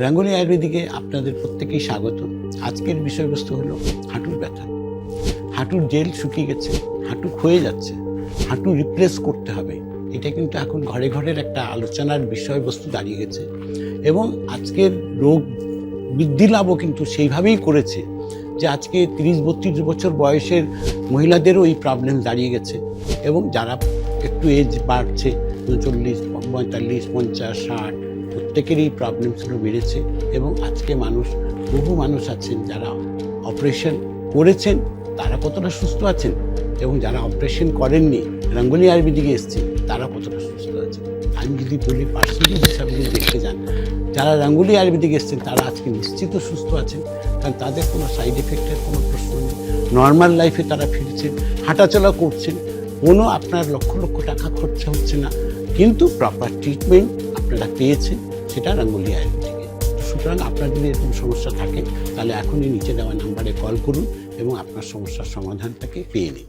রাঙ্গুলি আয়ুর্বেদিকে আপনাদের প্রত্যেকেই স্বাগত। আজকের বিষয়বস্তু হলো হাঁটুর ব্যথা। হাঁটুর জেল শুকিয়ে গেছে, হাঁটু ক্ষয়ে যাচ্ছে, হাঁটু রিপ্লেস করতে হবে। এটা কিন্তু এখন ঘরে ঘরের একটা আলোচনার বিষয়বস্তু দাঁড়িয়ে গেছে এবং আজকের রোগ বৃদ্ধি লাভও কিন্তু সেইভাবেই করেছে যে আজকে 30-32 বছর বয়সের মহিলাদেরও এই প্রবলেম দাঁড়িয়ে গেছে এবং যারা একটু এজ বাড়ছে 40, 45, 50, 60 প্রত্যেকেরই প্রবলেমসগুলো বেড়েছে এবং আজকে বহু মানুষ আছেন যারা অপারেশন করেছেন, তারা কতটা সুস্থ আছেন এবং যারা অপারেশন করেননি রাঙ্গুলি আয়ুর্বেদিকে এসেছেন তারা কতটা সুস্থ আছেন। আমি যদি বলি পার্সেন্টেজ হিসাবে যদি দেখতে যান, যারা রাঙ্গুলি আয়ুর্বেদিকে এসেছেন তারা আজকে নিশ্চিত সুস্থ আছেন, কারণ তাদের কোনো সাইড এফেক্টের কোনো প্রশ্ন নেই। নর্মাল লাইফে তারা ফিরছেন, হাঁটাচলা করছেন, কোনো আপনার লক্ষ লক্ষ টাকা খরচা হচ্ছে না, কিন্তু প্রপার ট্রিটমেন্ট আপনারা পেয়েছেন, সেটা রাঙ্গুলি আয়ুর্বেদিকে। সুতরাং আপনার যদি এরকম সমস্যা থাকে তাহলে এখনই নিচে দেওয়া নাম্বারে কল করুন এবং আপনার সমস্যার সমাধানটাকে পেয়ে নিন।